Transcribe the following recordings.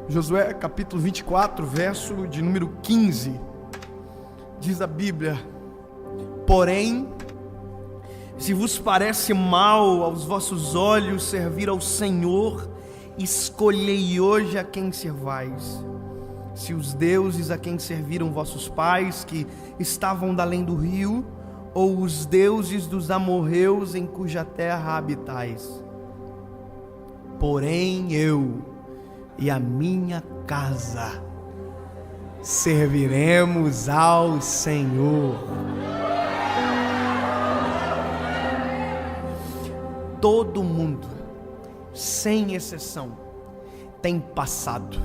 Josué capítulo 24, verso de número 15, diz a Bíblia: porém, se vos parece mal aos vossos olhos servir ao Senhor, escolhei hoje a quem servais, se os deuses a quem serviram vossos pais, que estavam da além do rio, ou os deuses dos amorreus em cuja terra habitais. Porém eu e a minha casa serviremos ao Senhor. Todo mundo, sem exceção, tem passado.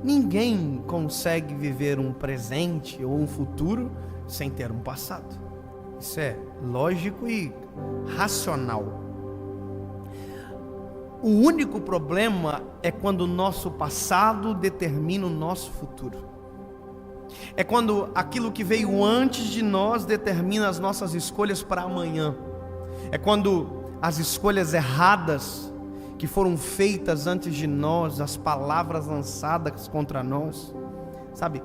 Ninguém consegue viver um presente ou um futuro sem ter um passado. Isso é lógico e racional. O único problema é quando o nosso passado determina o nosso futuro. É quando aquilo que veio antes de nós determina as nossas escolhas para amanhã. É quando as escolhas erradas que foram feitas antes de nós, as palavras lançadas contra nós, sabe,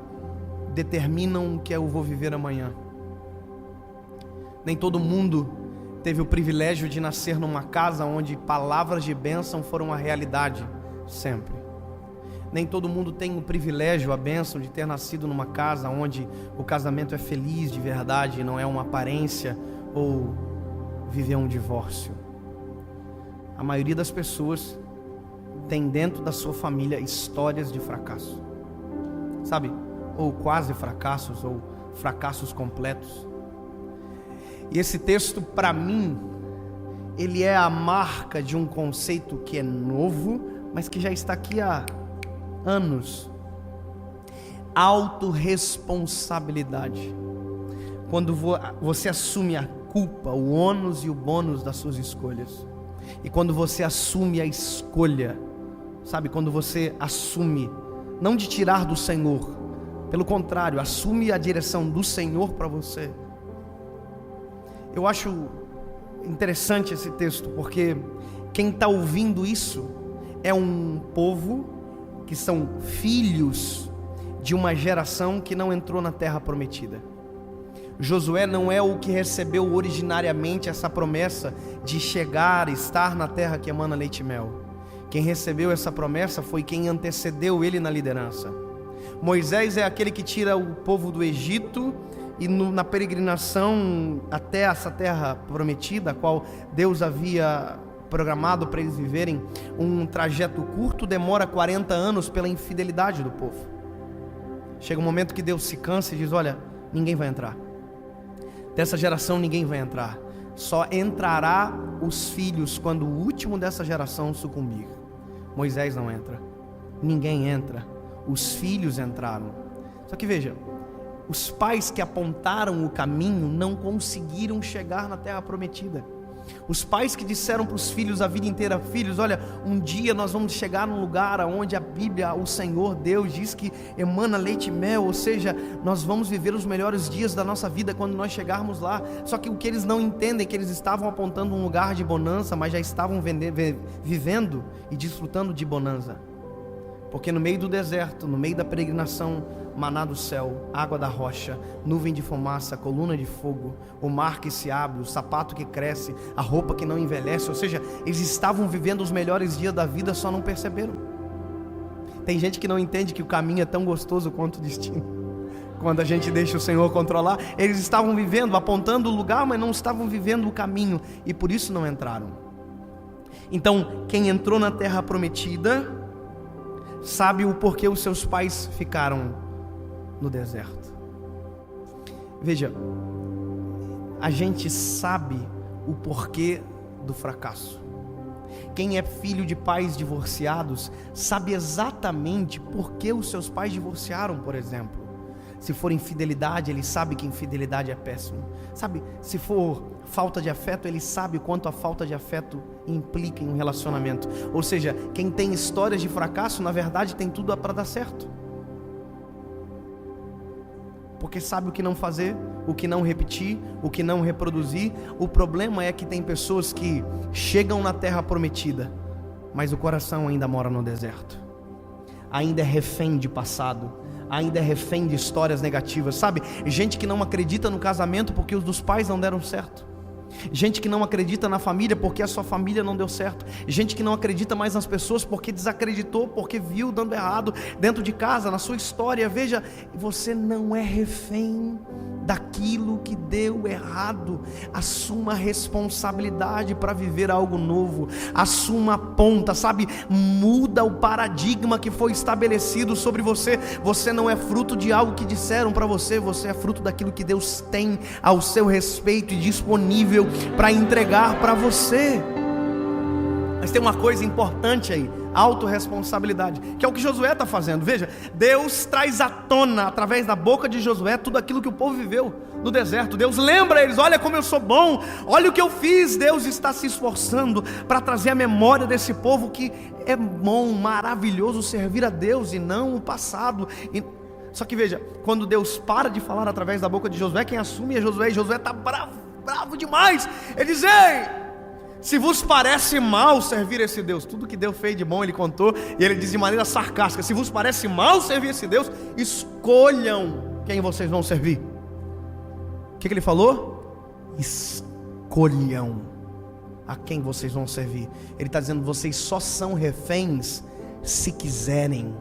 determinam o que eu vou viver amanhã. Nem todo mundo teve o privilégio de nascer numa casa onde palavras de bênção foram a realidade sempre. Nem todo mundo tem o privilégio, a bênção de ter nascido numa casa onde o casamento é feliz de verdade, não é uma aparência ou viver um divórcio. A maioria das pessoas tem dentro da sua família histórias de fracasso, sabe? Ou quase fracassos, ou fracassos completos. E esse texto, para mim, ele é a marca de um conceito que é novo, mas que já está aqui há anos. Autorresponsabilidade. Quando você assume a culpa, o ônus e o bônus das suas escolhas. E quando você assume a escolha, sabe, quando você assume, não de tirar do Senhor, pelo contrário, assume a direção do Senhor para você. Eu acho interessante esse texto, porque quem está ouvindo isso é um povo que são filhos de uma geração que não entrou na terra prometida. Josué não é o que recebeu originariamente essa promessa de chegar, estar na terra que emana leite e mel. Quem recebeu essa promessa foi quem antecedeu ele na liderança. Moisés é aquele que tira o povo do Egito e na peregrinação até essa terra prometida, a qual Deus havia programado para eles viverem, um trajeto curto demora 40 anos pela infidelidade do povo. Chega um momento que Deus se cansa e diz: olha, ninguém vai entrar. Dessa geração ninguém vai entrar. Só entrará os filhos quando o último dessa geração sucumbir. Moisés não entra. Ninguém entra. Os filhos entraram. Só que veja, os pais que apontaram o caminho não conseguiram chegar na terra prometida. Os pais que disseram para os filhos a vida inteira: filhos, olha, um dia nós vamos chegar num lugar onde a Bíblia, o Senhor Deus diz que emana leite e mel, ou seja, nós vamos viver os melhores dias da nossa vida quando nós chegarmos lá. Só que o que eles não entendem é que eles estavam apontando um lugar de bonança, mas já estavam vivendo e desfrutando de bonança. Porque no meio do deserto, no meio da peregrinação, maná do céu, água da rocha, nuvem de fumaça, coluna de fogo, o mar que se abre, o sapato que cresce, a roupa que não envelhece, ou seja, eles estavam vivendo os melhores dias da vida, só não perceberam. Tem gente que não entende que o caminho é tão gostoso quanto o destino. Quando a gente deixa o Senhor controlar, eles estavam vivendo, apontando o lugar, mas não estavam vivendo o caminho, e por isso não entraram. Então, quem entrou na terra prometida sabe o porquê os seus pais ficaram no deserto. Veja, a gente sabe o porquê do fracasso. Quem é filho de pais divorciados sabe exatamente por que os seus pais divorciaram, por exemplo. Se for infidelidade, ele sabe que infidelidade é péssimo. Sabe, se for falta de afeto, ele sabe quanto a falta de afeto implica em um relacionamento. Ou seja, quem tem histórias de fracasso, na verdade tem tudo para dar certo. Porque sabe o que não fazer, o que não repetir, o que não reproduzir. O problema é que tem pessoas que chegam na terra prometida, mas o coração ainda mora no deserto. ainda é refém de passado, ainda é refém de histórias negativas, sabe? Gente que não acredita no casamento porque os dos pais não deram certo. Gente que não acredita na família porque a sua família não deu certo. Gente que não acredita mais nas pessoas porque desacreditou, porque viu dando errado dentro de casa, na sua história. Veja, você não é refém daquilo que deu errado. Assuma a responsabilidade para viver algo novo. Assuma a ponta, sabe? Muda o paradigma que foi estabelecido sobre você. Você não é fruto de algo que disseram para você. Você é fruto daquilo que Deus tem ao seu respeito e disponível para entregar para você. Mas tem uma coisa importante aí: autorresponsabilidade, que é o que Josué está fazendo. Veja, Deus traz à tona, através da boca de Josué, tudo aquilo que o povo viveu no deserto. Deus lembra eles: olha como eu sou bom, olha o que eu fiz. Deus está se esforçando para trazer a memória desse povo que é bom, maravilhoso servir a Deus e não o passado. Só que veja, quando Deus para de falar através da boca de Josué, quem assume é Josué, e Josué está bravo demais. Ele diz: ei, se vos parece mal servir esse Deus, tudo que Deus fez de bom ele contou, e ele diz de maneira sarcástica: se vos parece mal servir esse Deus, escolham quem vocês vão servir. O que ele falou? Escolham a quem vocês vão servir. Ele está dizendo: vocês só são reféns se quiserem.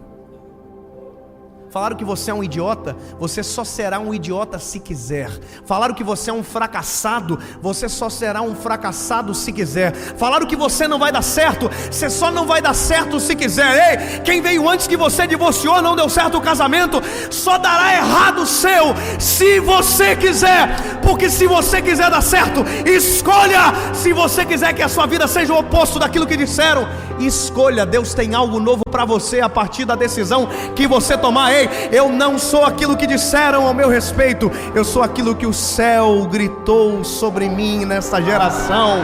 Falaram que você é um idiota, você só será um idiota se quiser. Falaram que você é um fracassado, você só será um fracassado se quiser. Falaram que você não vai dar certo, você só não vai dar certo se quiser. Ei, quem veio antes que você divorciou, não deu certo o casamento, só dará errado o seu se você quiser. Porque se você quiser dar certo, escolha. Se você quiser que a sua vida seja o oposto daquilo que disseram, escolha. Deus tem algo novo para você a partir da decisão que você tomar. Ei, eu não sou aquilo que disseram ao meu respeito, eu sou aquilo que o céu gritou sobre mim nesta geração.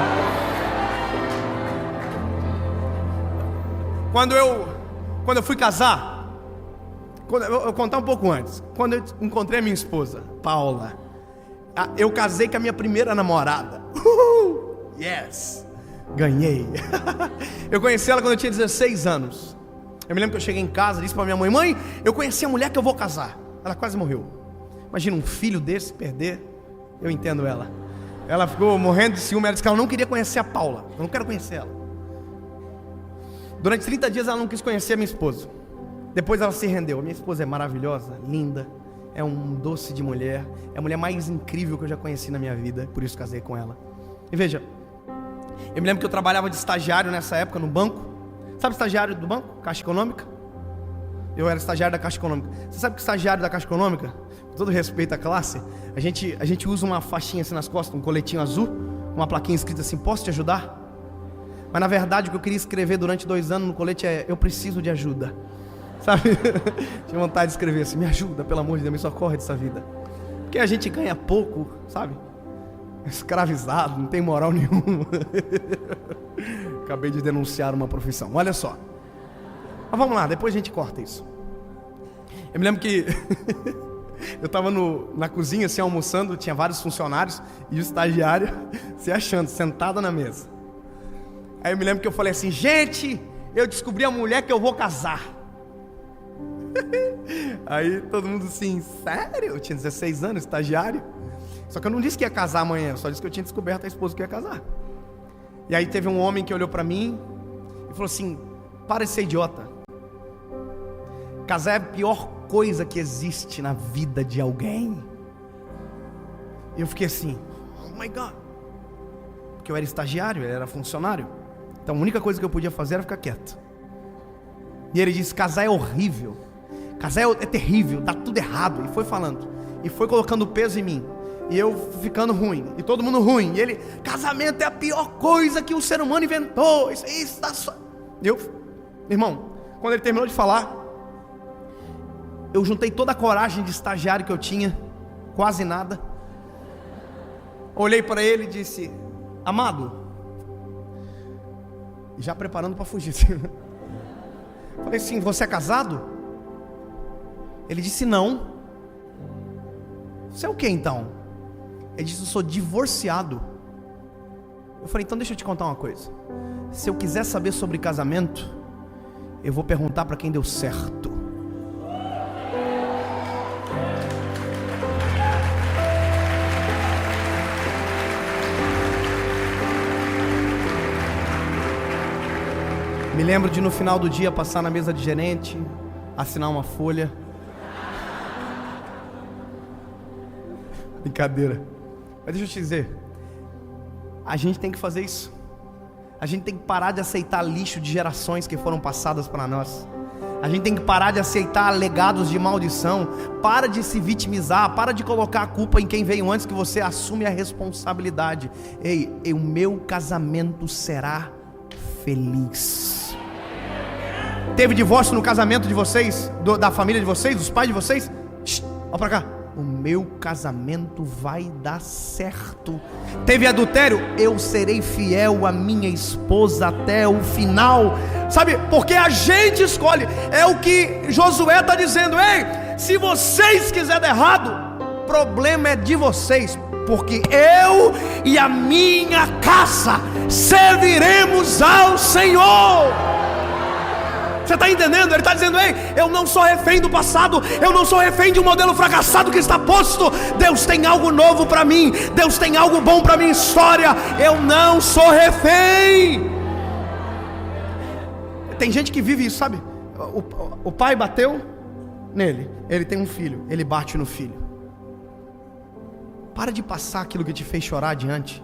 Quando eu fui casar, eu vou contar um pouco antes. Quando eu encontrei a minha esposa, Paula, eu casei com a minha primeira namorada. Yes, ganhei. Eu conheci ela quando eu tinha 16 anos. Eu me lembro que eu cheguei em casa, disse para minha mãe: mãe, eu conheci a mulher que eu vou casar. Ela quase morreu. Imagina um filho desse perder. Eu entendo ela. Ela ficou morrendo de ciúme. Ela disse que ela não queria conhecer a Paula. Eu não quero conhecer ela. Durante 30 dias ela não quis conhecer a minha esposa. Depois ela se rendeu. A minha esposa é maravilhosa, linda, é um doce de mulher, é a mulher mais incrível que eu já conheci na minha vida. Por isso casei com ela. E veja, eu me lembro que eu trabalhava de estagiário nessa época no banco. Sabe estagiário do banco? Caixa Econômica? Eu era estagiário da Caixa Econômica. Você sabe que estagiário da Caixa Econômica, com todo respeito à classe, a gente usa uma faixinha assim nas costas, um coletinho azul, uma plaquinha escrita assim: posso te ajudar? Mas na verdade o que eu queria escrever durante 2 anos no colete é: eu preciso de ajuda. Sabe? Tinha vontade de escrever assim: me ajuda, pelo amor de Deus, me socorre dessa vida. Porque a gente ganha pouco, sabe? Escravizado, não tem moral nenhuma. Acabei de denunciar uma profissão, olha só. Mas vamos lá, depois a gente corta isso. Eu me lembro que eu estava na cozinha assim, almoçando, tinha vários funcionários e o estagiário se achando, sentado na mesa. Aí eu me lembro que eu falei assim: gente, eu descobri a mulher que eu vou casar. Aí todo mundo assim: sério? Eu tinha 16 anos, estagiário. Só que eu não disse que ia casar amanhã, eu só disse que eu tinha descoberto a esposa que ia casar. E aí teve um homem que olhou pra mim e falou assim: para de ser idiota. Casar é a pior coisa que existe na vida de alguém. E eu fiquei assim: oh my God. Porque eu era estagiário, ele era funcionário. Então a única coisa que eu podia fazer era ficar quieto. E ele disse: casar é horrível, casar é terrível, dá tudo errado. E foi falando, e foi colocando peso em mim. E eu ficando ruim, e todo mundo ruim. E ele: casamento é a pior coisa que o ser humano inventou. Isso tá só. E eu, irmão, quando ele terminou de falar, eu juntei toda a coragem de estagiário que eu tinha, quase nada. Olhei para ele e disse: amado, já preparando para fugir. Falei assim: você é casado? Ele disse: não. Você é o que então? Ele disse: eu sou divorciado. Eu falei: então deixa eu te contar uma coisa. Se eu quiser saber sobre casamento, eu vou perguntar para quem deu certo. Me lembro de no final do dia passar na mesa de gerente, assinar uma folha. Brincadeira. Mas deixa eu te dizer, a gente tem que fazer isso. A gente tem que parar de aceitar lixo de gerações que foram passadas para nós. A gente tem que parar de aceitar legados de maldição. Para de se vitimizar, para de colocar a culpa em quem veio antes, que você assume a responsabilidade. Ei, o meu casamento será feliz. Teve divórcio no casamento de vocês, da família de vocês, dos pais de vocês? Olha pra cá. O meu casamento vai dar certo. Teve adultério? Eu serei fiel à minha esposa até o final. Sabe, porque a gente escolhe. É o que Josué está dizendo. Ei, se vocês quiserem dar errado, o problema é de vocês, porque eu e a minha casa serviremos ao Senhor. Você está entendendo? Ele está dizendo: ei, eu não sou refém do passado, eu não sou refém de um modelo fracassado que está posto. Deus tem algo novo para mim, Deus tem algo bom para minha história. Eu não sou refém. Tem gente que vive isso, sabe? O pai bateu nele, ele tem um filho, ele bate no filho. Para de passar aquilo que te fez chorar adiante.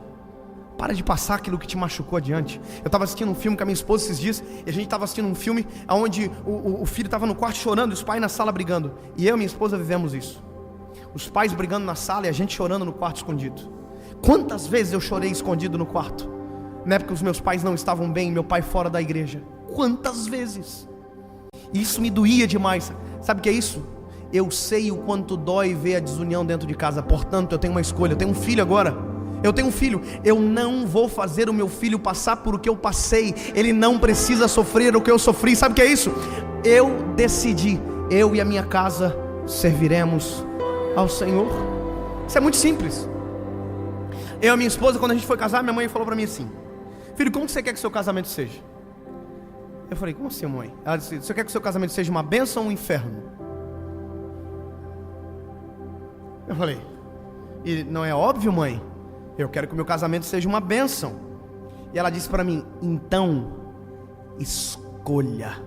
Para de passar aquilo que te machucou adiante. Eu estava assistindo um filme com a minha esposa esses dias, e a gente estava assistindo um filme onde o filho estava no quarto chorando e os pais na sala brigando. E eu e minha esposa vivemos isso. Os pais brigando na sala e a gente chorando no quarto escondido. Quantas vezes eu chorei escondido no quarto? Na época os meus pais não estavam bem, meu pai fora da igreja. Quantas vezes? E isso me doía demais. Sabe o que é isso? Eu sei o quanto dói ver a desunião dentro de casa. Portanto, eu tenho uma escolha. Eu tenho um filho agora. Eu tenho um filho, eu não vou fazer o meu filho passar por o que eu passei. Ele não precisa sofrer o que eu sofri. Sabe o que é isso? Eu decidi, eu e a minha casa serviremos ao Senhor. Isso é muito simples. Eu e a minha esposa, quando a gente foi casar, minha mãe falou para mim assim: filho, como você quer que o seu casamento seja? Eu falei: como assim, mãe? Ela disse: você quer que o seu casamento seja uma bênção ou um inferno? Eu falei: e não é óbvio, mãe? Eu quero que o meu casamento seja uma bênção. E ela disse para mim: então, escolha.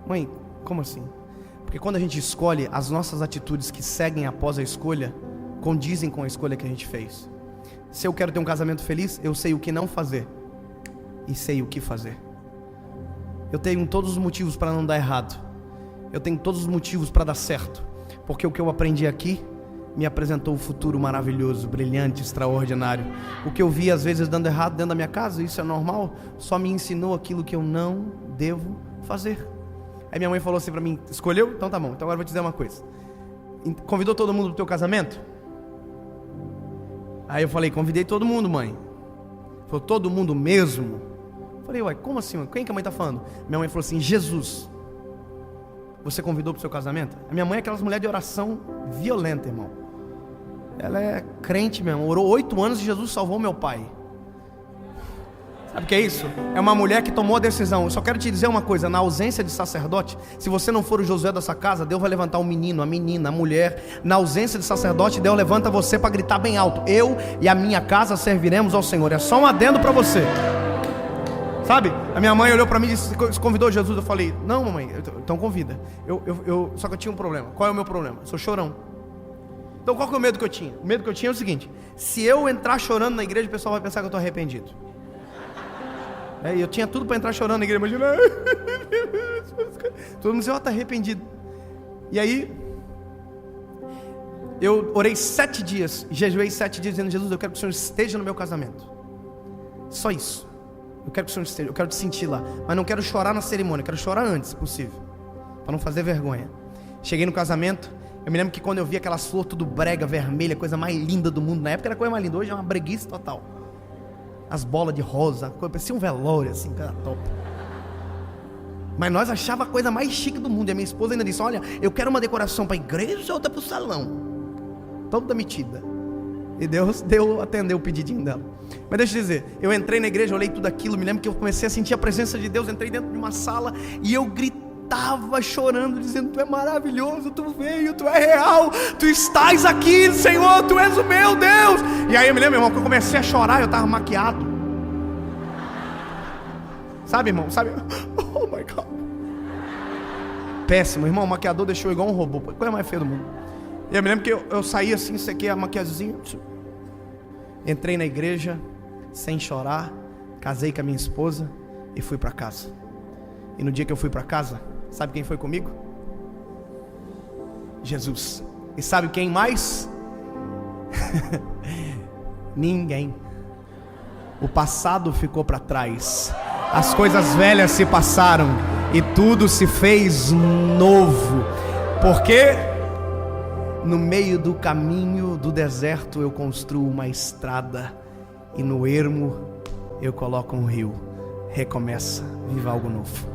Mãe, como assim? Porque quando a gente escolhe, as nossas atitudes que seguem após a escolha condizem com a escolha que a gente fez. Se eu quero ter um casamento feliz, eu sei o que não fazer e sei o que fazer. Eu tenho todos os motivos para não dar errado. Eu tenho todos os motivos para dar certo, porque o que eu aprendi aqui me apresentou um futuro maravilhoso, brilhante, extraordinário. O que eu vi às vezes dando errado dentro da minha casa, isso é normal, só me ensinou aquilo que eu não devo fazer. Aí minha mãe falou assim para mim: escolheu? Então tá bom, então agora eu vou te dizer uma coisa. Convidou todo mundo pro teu casamento? Aí eu falei: convidei todo mundo, mãe. Falou: todo mundo mesmo? Eu falei: ué, como assim, mãe? Quem que a mãe tá falando? Minha mãe falou assim: Jesus. Você convidou para o seu casamento? A minha mãe é aquelas mulheres de oração violenta, irmão. Ela é crente mesmo. Orou 8 anos e Jesus salvou meu pai. Sabe o que é isso? É uma mulher que tomou a decisão. Eu só quero te dizer uma coisa: na ausência de sacerdote, se você não for o Josué dessa casa, Deus vai levantar um menino, a menina, a mulher. Na ausência de sacerdote, Deus levanta você para gritar bem alto: eu e a minha casa serviremos ao Senhor. É só um adendo para você. Sabe, a minha mãe olhou para mim e disse: convidou Jesus? Eu falei: não, mamãe, então convida. Só que eu tinha um problema. Qual é o meu problema? Eu sou chorão. Então qual que é o medo que eu tinha? O medo que eu tinha é o seguinte: se eu entrar chorando na igreja, o pessoal vai pensar que eu estou arrependido. Eu tinha tudo para entrar chorando na igreja. Imagina, todo mundo dizia: ó, está arrependido. E aí eu orei 7 dias, jejuei 7 dias dizendo: Jesus, eu quero que o Senhor esteja no meu casamento. Só isso. Eu quero que o Senhor esteja, eu quero te sentir lá. Mas não quero chorar na cerimônia, eu quero chorar antes, se possível, para não fazer vergonha. Cheguei no casamento, eu me lembro que quando eu vi aquelas flores tudo brega, vermelha, coisa mais linda do mundo. Na época era a coisa mais linda, hoje é uma breguice total. As bolas de rosa, parecia um velório assim, cara, top. Mas nós achava a coisa mais chique do mundo. E a minha esposa ainda disse: olha, eu quero uma decoração para a igreja ou outra para o salão. Toda metida. E Deus atendeu o pedidinho dela. Mas deixa eu dizer, eu entrei na igreja, olhei tudo aquilo, me lembro que eu comecei a sentir a presença de Deus, entrei dentro de uma sala e eu gritava chorando, dizendo: Tu é maravilhoso, Tu veio, Tu é real, Tu estás aqui, Senhor, Tu és o meu Deus. E aí eu me lembro, irmão, que eu comecei a chorar, eu estava maquiado. Sabe, irmão, sabe? Oh my God. Péssimo, irmão, o maquiador deixou igual um robô, coisa mais feia do mundo. E eu me lembro que eu saí assim, sequei a maquiagemzinha, entrei na igreja sem chorar, casei com a minha esposa e fui para casa. E no dia que eu fui para casa, sabe quem foi comigo? Jesus. E sabe quem mais? Ninguém. O passado ficou para trás, as coisas velhas se passaram e tudo se fez novo. Porque no meio do caminho do deserto eu construo uma estrada, e no ermo eu coloco um rio. Recomeça, viva algo novo.